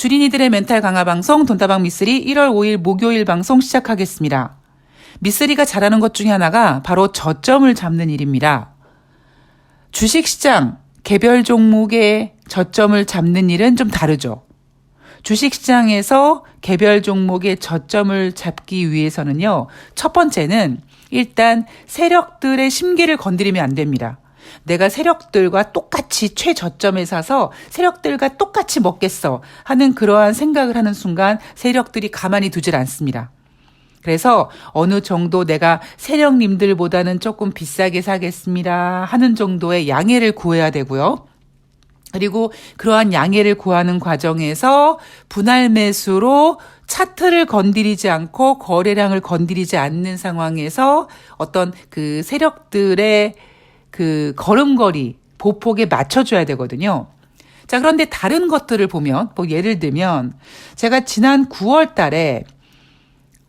주린이들의 멘탈 강화 방송 돈다방 미쓰리 1월 5일 목요일 방송 시작하겠습니다. 미쓰리가 잘하는 것 중에 하나가 바로 저점을 잡는 일입니다. 주식시장 개별 종목의 저점을 잡는 일은 좀 다르죠. 주식시장에서 개별 종목의 저점을 잡기 위해서는요. 첫 번째는 일단 세력들의 심기를 건드리면 안 됩니다. 내가 세력들과 똑같이 최저점에 사서 세력들과 똑같이 먹겠어 하는 그러한 생각을 하는 순간 세력들이 가만히 두질 않습니다. 그래서 어느 정도 내가 세력님들보다는 조금 비싸게 사겠습니다 하는 정도의 양해를 구해야 되고요. 그리고 그러한 양해를 구하는 과정에서 분할 매수로 차트를 건드리지 않고 거래량을 건드리지 않는 상황에서 어떤 그 세력들의 그 걸음걸이, 보폭에 맞춰줘야 되거든요. 자, 그런데 다른 것들을 보면, 뭐 예를 들면 제가 지난 9월 달에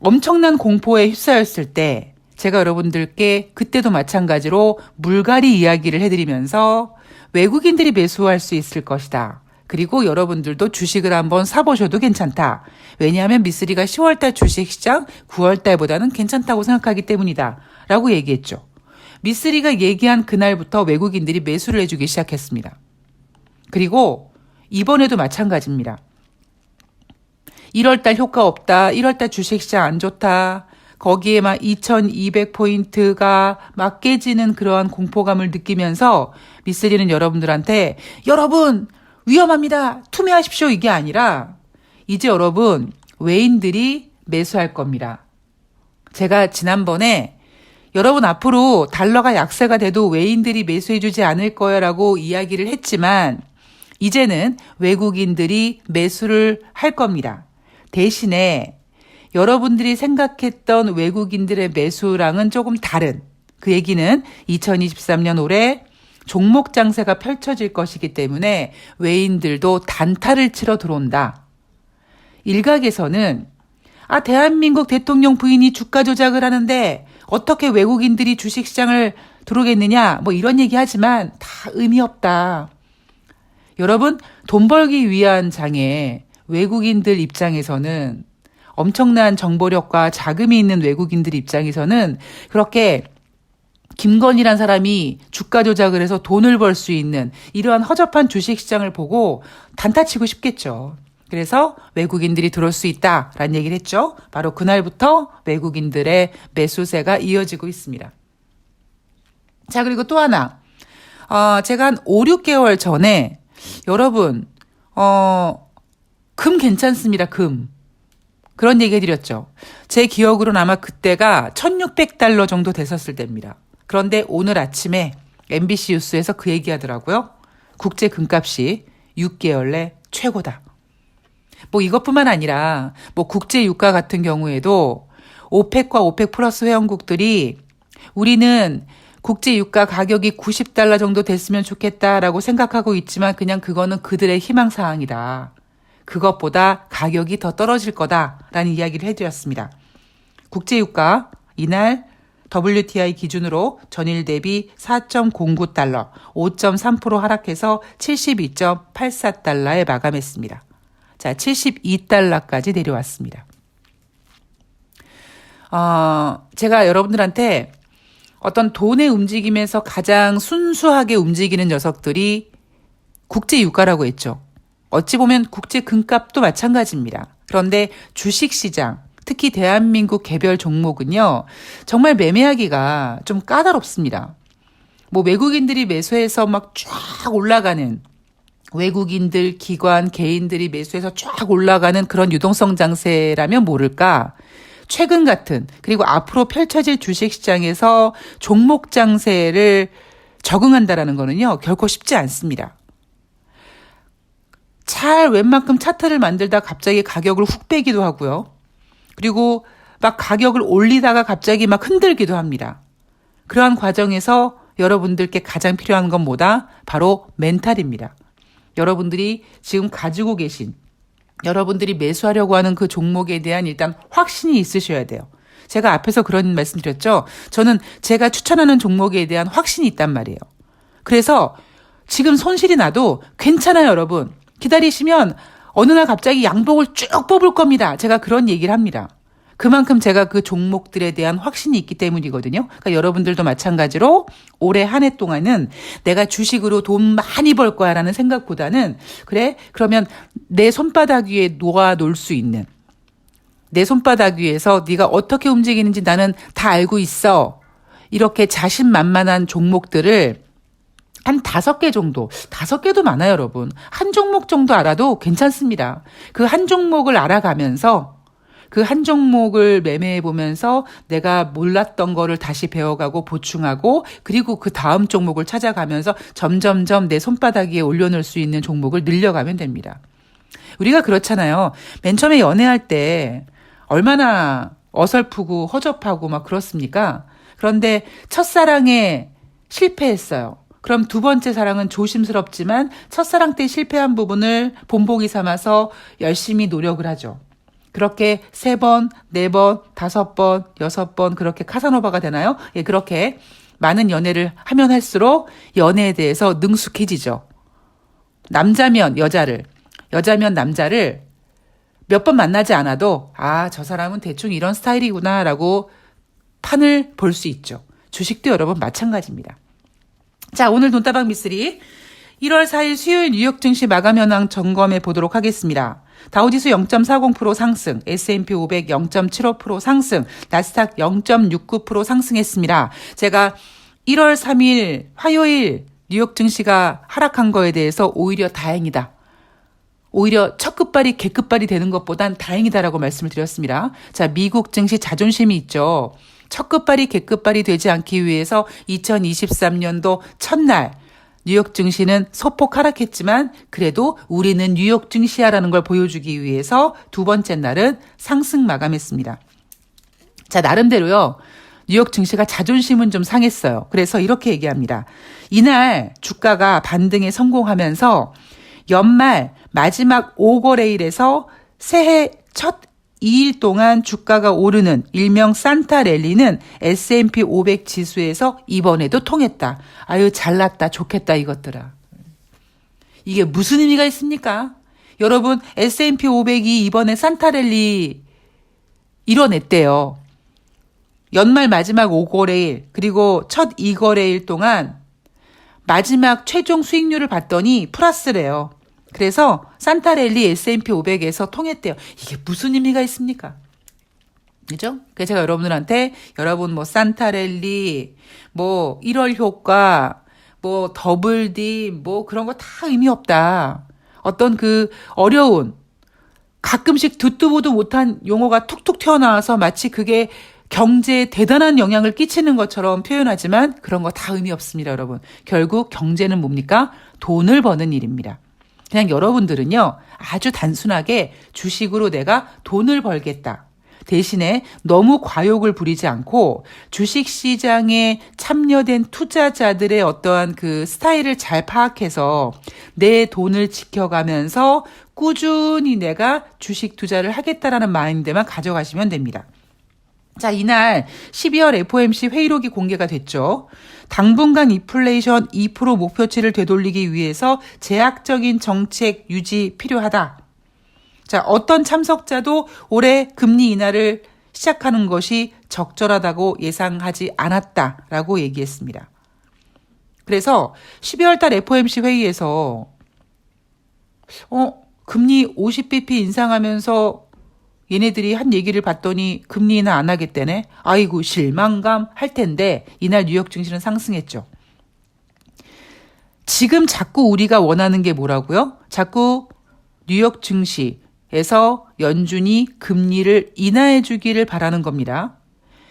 엄청난 공포에 휩싸였을 때 제가 여러분들께 그때도 마찬가지로 물갈이 이야기를 해드리면서 외국인들이 매수할 수 있을 것이다. 그리고 여러분들도 주식을 한번 사보셔도 괜찮다. 왜냐하면 미쓰리가 10월달 주식시장 9월달보다는 괜찮다고 생각하기 때문이다. 라고 얘기했죠. 미쓰리가 얘기한 그날부터 외국인들이 매수를 해주기 시작했습니다. 그리고 이번에도 마찬가지입니다. 1월달 효과 없다. 1월달 주식시장 안 좋다. 거기에 막 2200포인트가 막 깨지는 그러한 공포감을 느끼면서 미쓰리는 여러분들한테 여러분 위험합니다. 투매하십시오. 이게 아니라 이제 여러분 외인들이 매수할 겁니다. 제가 지난번에 여러분 앞으로 달러가 약세가 돼도 외인들이 매수해주지 않을 거야라고 이야기를 했지만 이제는 외국인들이 매수를 할 겁니다. 대신에 여러분들이 생각했던 외국인들의 매수랑은 조금 다른 그 얘기는 2023년 올해 종목 장세가 펼쳐질 것이기 때문에 외인들도 단타를 치러 들어온다. 일각에서는 대한민국 대통령 부인이 주가 조작을 하는데 어떻게 외국인들이 주식시장을 들어오겠느냐 뭐 이런 얘기하지만 다 의미 없다. 여러분 돈 벌기 위한 장에 외국인들 입장에서는 엄청난 정보력과 자금이 있는 외국인들 입장에서는 그렇게 김건희란 사람이 주가 조작을 해서 돈을 벌 수 있는 이러한 허접한 주식시장을 보고 단타치고 싶겠죠. 그래서 외국인들이 들어올 수 있다라는 얘기를 했죠. 바로 그날부터 외국인들의 매수세가 이어지고 있습니다. 자, 그리고 또 하나. 제가 한 5, 6개월 전에 여러분 금 괜찮습니다. 금. 그런 얘기 해드렸죠. 제 기억으로는 아마 그때가 1600달러 정도 됐었을 때입니다. 그런데 오늘 아침에 MBC 뉴스에서 그 얘기하더라고요. 국제 금값이 6개월 내 최고다. 뭐 이것뿐만 아니라 뭐 국제 유가 같은 경우에도 오펙과 오펙 플러스 회원국들이 우리는 국제 유가 가격이 90달러 정도 됐으면 좋겠다라고 생각하고 있지만 그냥 그거는 그들의 희망사항이다. 그것보다 가격이 더 떨어질 거다라는 이야기를 해드렸습니다. 국제 유가 이날 WTI 기준으로 전일 대비 4.09달러, 5.3% 하락해서 72.84달러에 마감했습니다. 자, 72달러까지 내려왔습니다. 제가 여러분들한테 어떤 돈의 움직임에서 가장 순수하게 움직이는 녀석들이 국제 유가라고 했죠. 어찌 보면 국제 금값도 마찬가지입니다. 그런데 주식시장, 특히 대한민국 개별 종목은요, 정말 매매하기가 좀 까다롭습니다. 뭐 외국인들이 매수해서 막 쫙 올라가는 외국인들, 기관, 개인들이 매수해서 쫙 올라가는 그런 유동성 장세라면 모를까. 최근 같은 그리고 앞으로 펼쳐질 주식시장에서 종목 장세를 적응한다라는 거는요. 결코 쉽지 않습니다. 잘 웬만큼 차트를 만들다 갑자기 가격을 훅 빼기도 하고요. 그리고 막 가격을 올리다가 갑자기 막 흔들기도 합니다. 그러한 과정에서 여러분들께 가장 필요한 건 뭐다? 바로 멘탈입니다. 여러분들이 지금 가지고 계신 여러분들이 매수하려고 하는 그 종목에 대한 일단 확신이 있으셔야 돼요. 제가 앞에서 그런 말씀 드렸죠. 저는 제가 추천하는 종목에 대한 확신이 있단 말이에요. 그래서 지금 손실이 나도 괜찮아요, 여러분. 기다리시면 어느 날 갑자기 양복을 쭉 뽑을 겁니다. 제가 그런 얘기를 합니다. 그만큼 제가 그 종목들에 대한 확신이 있기 때문이거든요. 그러니까 여러분들도 마찬가지로 올해 한 해 동안은 내가 주식으로 돈 많이 벌 거야라는 생각보다는 그래? 그러면 내 손바닥 위에 놓아 놓을 수 있는 내 손바닥 위에서 네가 어떻게 움직이는지 나는 다 알고 있어. 이렇게 자신만만한 종목들을 한 5개 정도, 5개도 많아요, 여러분. 한 종목 정도 알아도 괜찮습니다. 그 한 종목을 알아가면서 그 한 종목을 매매해 보면서 내가 몰랐던 거를 다시 배워가고 보충하고 그리고 그 다음 종목을 찾아가면서 점점점 내 손바닥 위에 올려놓을 수 있는 종목을 늘려가면 됩니다. 우리가 그렇잖아요. 맨 처음에 연애할 때 얼마나 어설프고 허접하고 막 그렇습니까? 그런데 첫사랑에 실패했어요. 그럼 두 번째 사랑은 조심스럽지만 첫사랑 때 실패한 부분을 본보기 삼아서 열심히 노력을 하죠. 그렇게 3번, 4번, 5번, 6번 그렇게 카사노바가 되나요? 예, 그렇게 많은 연애를 하면 할수록 연애에 대해서 능숙해지죠. 남자면 여자를, 여자면 남자를 몇 번 만나지 않아도 저 사람은 대충 이런 스타일이구나라고 판을 볼 수 있죠. 주식도 여러분 마찬가지입니다. 자, 오늘 돈다방 미쓰리 1월 4일 수요일 뉴욕 증시 마감 현황 점검해 보도록 하겠습니다. 다우지수 0.40% 상승, S&P 500 0.75% 상승, 나스닥 0.69% 상승했습니다. 제가 1월 3일 화요일 뉴욕 증시가 하락한 거에 대해서 오히려 다행이다. 오히려 첫 끝발이 개끝발이 되는 것보단 다행이다라고 말씀을 드렸습니다. 자, 미국 증시 자존심이 있죠. 첫 끝발이 개끝발이 되지 않기 위해서 2023년도 첫날 뉴욕 증시는 소폭 하락했지만 그래도 우리는 뉴욕 증시야라는 걸 보여주기 위해서 두 번째 날은 상승 마감했습니다. 자, 나름대로요. 뉴욕 증시가 자존심은 좀 상했어요. 그래서 이렇게 얘기합니다. 이날 주가가 반등에 성공하면서 연말 마지막 5거래일에서 새해 첫 2일 동안 주가가 오르는 일명 산타 랠리는 S&P 500 지수에서 이번에도 통했다. 아유, 잘났다, 좋겠다 이것들아. 이게 무슨 의미가 있습니까? 여러분, S&P 500이 이번에 산타 랠리 이뤄냈대요. 연말 마지막 5거래일 그리고 첫 2거래일 동안 마지막 최종 수익률을 봤더니 플러스래요. 그래서 산타랠리 S&P 500에서 통했대요. 이게 무슨 의미가 있습니까? 그죠? 그래서 제가 여러분들한테 여러분 뭐 산타랠리, 뭐 1월 효과, 뭐 더블 D, 뭐 그런 거 다 의미 없다. 어떤 그 어려운 가끔씩 듣도 보도 못한 용어가 툭툭 튀어나와서 마치 그게 경제에 대단한 영향을 끼치는 것처럼 표현하지만 그런 거 다 의미 없습니다, 여러분. 결국 경제는 뭡니까? 돈을 버는 일입니다. 그냥 여러분들은요, 아주 단순하게 주식으로 내가 돈을 벌겠다. 대신에 너무 과욕을 부리지 않고 주식 시장에 참여된 투자자들의 어떠한 그 스타일을 잘 파악해서 내 돈을 지켜가면서 꾸준히 내가 주식 투자를 하겠다라는 마인드만 가져가시면 됩니다. 자, 이날 12월 FOMC 회의록이 공개가 됐죠. 당분간 인플레이션 2% 목표치를 되돌리기 위해서 제약적인 정책 유지 필요하다. 자, 어떤 참석자도 올해 금리 인하를 시작하는 것이 적절하다고 예상하지 않았다라고 얘기했습니다. 그래서 12월 달 FOMC 회의에서 금리 50bp 인상하면서 얘네들이 한 얘기를 봤더니 금리 인하 안 하겠다네. 아이고 실망감 할 텐데 이날 뉴욕 증시는 상승했죠. 지금 자꾸 우리가 원하는 게 뭐라고요? 자꾸 뉴욕 증시에서 연준이 금리를 인하해 주기를 바라는 겁니다.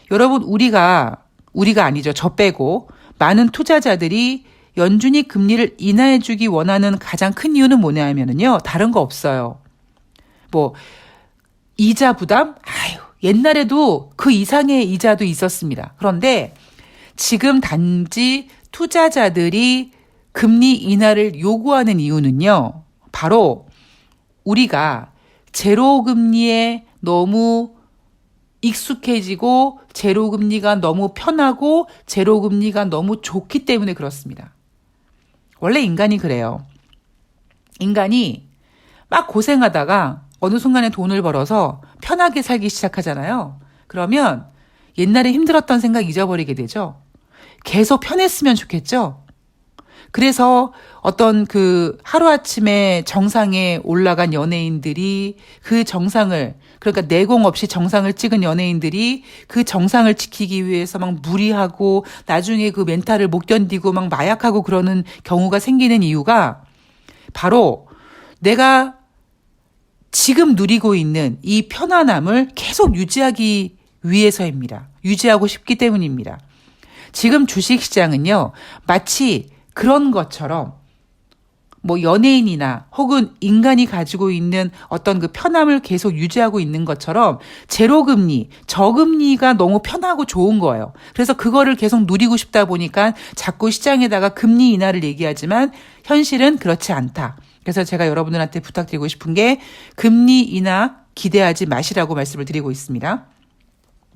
여러분 우리가 아니죠. 저 빼고 많은 투자자들이 연준이 금리를 인하해 주기 원하는 가장 큰 이유는 뭐냐면요. 다른 거 없어요. 뭐 이자 부담? 옛날에도 그 이상의 이자도 있었습니다. 그런데 지금 단지 투자자들이 금리 인하를 요구하는 이유는요. 바로 우리가 제로금리에 너무 익숙해지고 제로금리가 너무 편하고 제로금리가 너무 좋기 때문에 그렇습니다. 원래 인간이 그래요. 인간이 막 고생하다가 어느 순간에 돈을 벌어서 편하게 살기 시작하잖아요. 그러면 옛날에 힘들었던 생각 잊어버리게 되죠. 계속 편했으면 좋겠죠. 그래서 어떤 그 하루아침에 정상에 올라간 연예인들이 그 정상을, 그러니까 내공 없이 정상을 찍은 연예인들이 그 정상을 지키기 위해서 막 무리하고 나중에 그 멘탈을 못 견디고 막 마약하고 그러는 경우가 생기는 이유가 바로 내가 지금 누리고 있는 이 편안함을 계속 유지하기 위해서입니다. 유지하고 싶기 때문입니다. 지금 주식시장은요, 마치 그런 것처럼 뭐 연예인이나 혹은 인간이 가지고 있는 어떤 그 편함을 계속 유지하고 있는 것처럼 제로금리, 저금리가 너무 편하고 좋은 거예요. 그래서 그거를 계속 누리고 싶다 보니까 자꾸 시장에다가 금리 인하를 얘기하지만 현실은 그렇지 않다. 그래서 제가 여러분들한테 부탁드리고 싶은 게 금리 인하 기대하지 마시라고 말씀을 드리고 있습니다.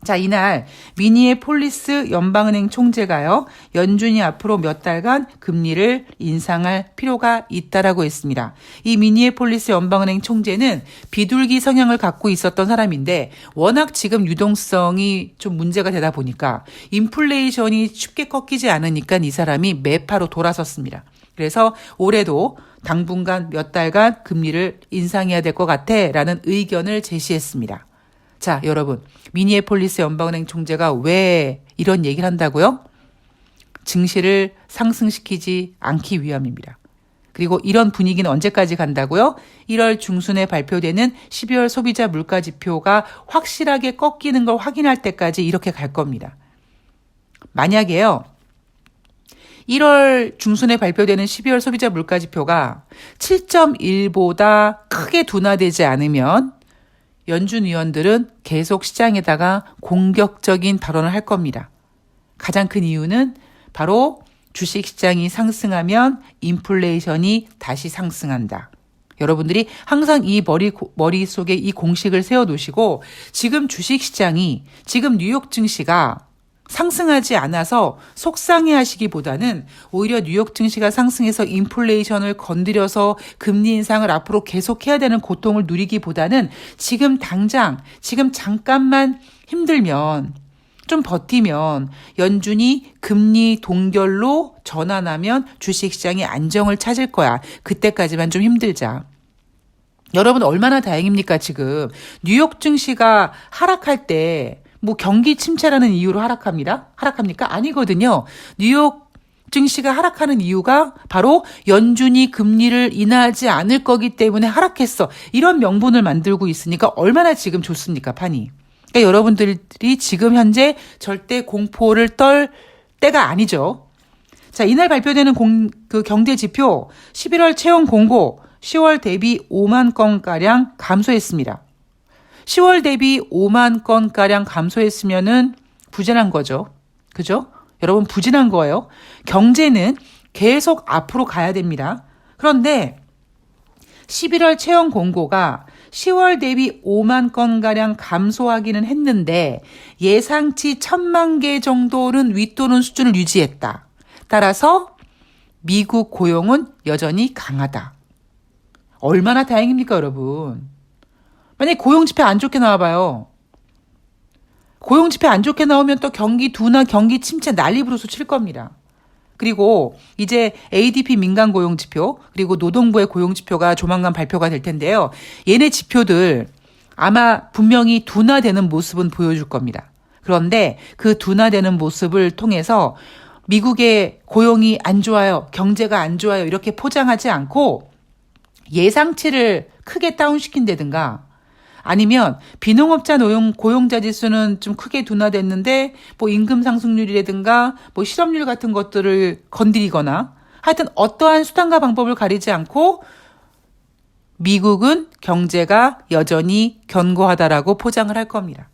자, 이날 미니애폴리스 연방은행 총재가요, 연준이 앞으로 몇 달간 금리를 인상할 필요가 있다라고 했습니다. 이 미니애폴리스 연방은행 총재는 비둘기 성향을 갖고 있었던 사람인데 워낙 지금 유동성이 좀 문제가 되다 보니까 인플레이션이 쉽게 꺾이지 않으니까 이 사람이 매파로 돌아섰습니다. 그래서 올해도 당분간 몇 달간 금리를 인상해야 될 것 같아라는 의견을 제시했습니다. 자, 여러분, 미니애폴리스 연방은행 총재가 왜 이런 얘기를 한다고요? 증시를 상승시키지 않기 위함입니다. 그리고 이런 분위기는 언제까지 간다고요? 1월 중순에 발표되는 12월 소비자 물가 지표가 확실하게 꺾이는 걸 확인할 때까지 이렇게 갈 겁니다. 만약에요, 1월 중순에 발표되는 12월 소비자 물가 지표가 7.1보다 크게 둔화되지 않으면 연준 위원들은 계속 시장에다가 공격적인 발언을 할 겁니다. 가장 큰 이유는 바로 주식시장이 상승하면 인플레이션이 다시 상승한다. 여러분들이 항상 이 머릿속에 이 공식을 세워두시고 지금 주식시장이, 지금 뉴욕 증시가 상승하지 않아서 속상해하시기보다는 오히려 뉴욕 증시가 상승해서 인플레이션을 건드려서 금리 인상을 앞으로 계속해야 되는 고통을 누리기보다는 지금 당장, 지금 잠깐만 힘들면, 좀 버티면 연준이 금리 동결로 전환하면 주식시장이 안정을 찾을 거야. 그때까지만 좀 힘들자. 여러분 얼마나 다행입니까 지금. 뉴욕 증시가 하락할 때 뭐 경기 침체라는 이유로 하락합니까? 아니거든요. 뉴욕 증시가 하락하는 이유가 바로 연준이 금리를 인하하지 않을 거기 때문에 하락했어. 이런 명분을 만들고 있으니까 얼마나 지금 좋습니까, 판이. 그러니까 여러분들이 지금 현재 절대 공포를 떨 때가 아니죠. 자, 이날 발표되는 경제 지표 11월 채용 공고 10월 대비 5만 건가량 감소했습니다. 10월 대비 5만 건가량 감소했으면은 부진한 거죠. 그죠? 여러분 부진한 거예요. 경제는 계속 앞으로 가야 됩니다. 그런데 11월 채용 공고가 10월 대비 5만 건가량 감소하기는 했는데 예상치 1,000만 개 정도는 윗도는 수준을 유지했다. 따라서 미국 고용은 여전히 강하다. 얼마나 다행입니까, 여러분. 만약에 고용지표 안 좋게 나와봐요. 고용지표 안 좋게 나오면 또 경기 둔화, 경기 침체 난리부르스 칠 겁니다. 그리고 이제 ADP 민간 고용지표, 그리고 노동부의 고용지표가 조만간 발표가 될 텐데요. 얘네 지표들 아마 분명히 둔화되는 모습은 보여줄 겁니다. 그런데 그 둔화되는 모습을 통해서 미국의 고용이 안 좋아요, 경제가 안 좋아요 이렇게 포장하지 않고 예상치를 크게 다운시킨다든가 아니면 비농업자 고용자 지수는 좀 크게 둔화됐는데 뭐 임금 상승률이라든가 뭐 실업률 같은 것들을 건드리거나 하여튼 어떠한 수단과 방법을 가리지 않고 미국은 경제가 여전히 견고하다라고 포장을 할 겁니다.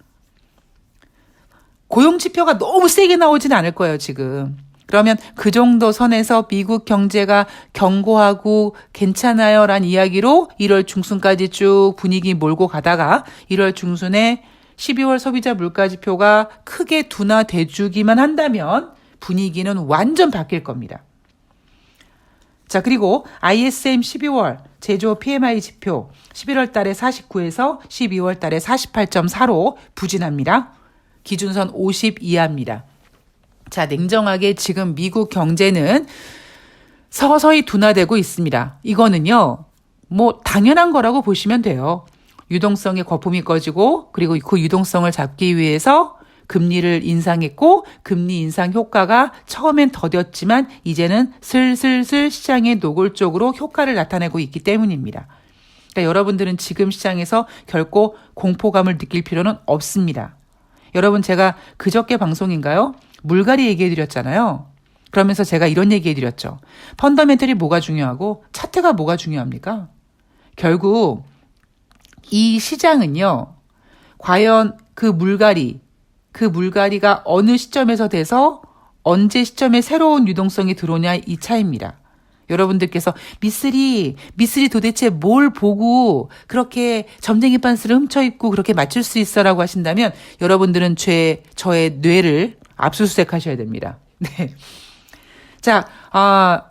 고용 지표가 너무 세게 나오진 않을 거예요, 지금. 그러면 그 정도 선에서 미국 경제가 견고하고 괜찮아요 라는 이야기로 1월 중순까지 쭉 분위기 몰고 가다가 1월 중순에 12월 소비자 물가지표가 크게 둔화돼주기만 한다면 분위기는 완전 바뀔 겁니다. 자, 그리고 ISM 12월 제조 PMI 지표 11월 달에 49에서 12월 달에 48.4로 부진합니다. 기준선 50 이하입니다. 자, 냉정하게 지금 미국 경제는 서서히 둔화되고 있습니다. 이거는요, 뭐 당연한 거라고 보시면 돼요. 유동성의 거품이 꺼지고 그리고 그 유동성을 잡기 위해서 금리를 인상했고 금리 인상 효과가 처음엔 더뎠지만 이제는 슬슬슬 시장의 노골적으로 효과를 나타내고 있기 때문입니다. 그러니까 여러분들은 지금 시장에서 결코 공포감을 느낄 필요는 없습니다. 여러분 제가 그저께 방송인가요? 물갈이 얘기해드렸잖아요. 그러면서 제가 이런 얘기해드렸죠. 펀더멘털이 뭐가 중요하고 차트가 뭐가 중요합니까? 결국 이 시장은요. 과연 그 물갈이가 어느 시점에서 돼서 언제 시점에 새로운 유동성이 들어오냐 이 차이입니다. 여러분들께서 미쓰리 도대체 뭘 보고 그렇게 점쟁이 빤스를 훔쳐입고 그렇게 맞출 수 있어라고 하신다면 여러분들은 저의 뇌를 압수수색하셔야 됩니다. 네. 자,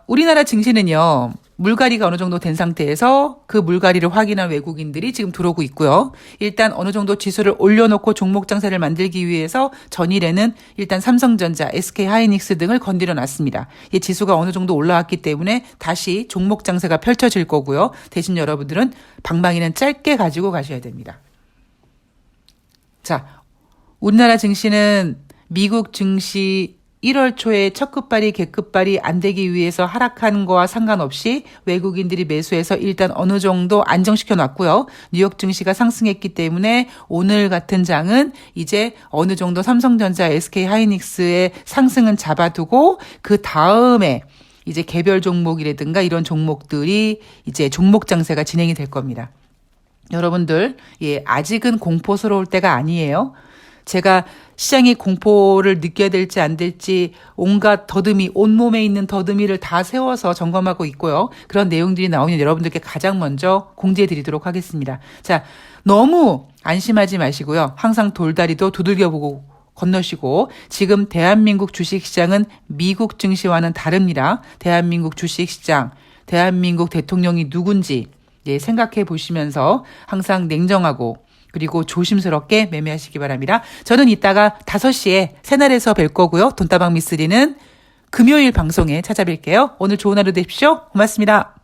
우리나라 증시는요. 물갈이가 어느 정도 된 상태에서 그 물갈이를 확인한 외국인들이 지금 들어오고 있고요. 일단 어느 정도 지수를 올려놓고 종목 장세를 만들기 위해서 전일에는 일단 삼성전자, SK하이닉스 등을 건드려 놨습니다. 이 지수가 어느 정도 올라왔기 때문에 다시 종목 장세가 펼쳐질 거고요. 대신 여러분들은 방망이는 짧게 가지고 가셔야 됩니다. 자, 우리나라 증시는 미국 증시 1월 초에 첫 끝발이 개끝발이 안 되기 위해서 하락한 거와 상관없이 외국인들이 매수해서 일단 어느 정도 안정시켜 놨고요. 뉴욕 증시가 상승했기 때문에 오늘 같은 장은 이제 어느 정도 삼성전자, SK하이닉스의 상승은 잡아두고 그 다음에 이제 개별 종목이라든가 이런 종목들이 이제 종목 장세가 진행이 될 겁니다. 여러분들, 아직은 공포스러울 때가 아니에요. 제가 시장이 공포를 느껴야 될지 안 될지 온갖 더듬이, 온몸에 있는 더듬이를 다 세워서 점검하고 있고요. 그런 내용들이 나오면 여러분들께 가장 먼저 공지해 드리도록 하겠습니다. 자, 너무 안심하지 마시고요. 항상 돌다리도 두들겨보고 건너시고 지금 대한민국 주식시장은 미국 증시와는 다릅니다. 대한민국 주식시장, 대한민국 대통령이 누군지 생각해 보시면서 항상 냉정하고 그리고 조심스럽게 매매하시기 바랍니다. 저는 이따가 5시에 새날에서 뵐 거고요. 돈다방 미쓰리는 금요일 방송에 찾아뵐게요. 오늘 좋은 하루 되십시오. 고맙습니다.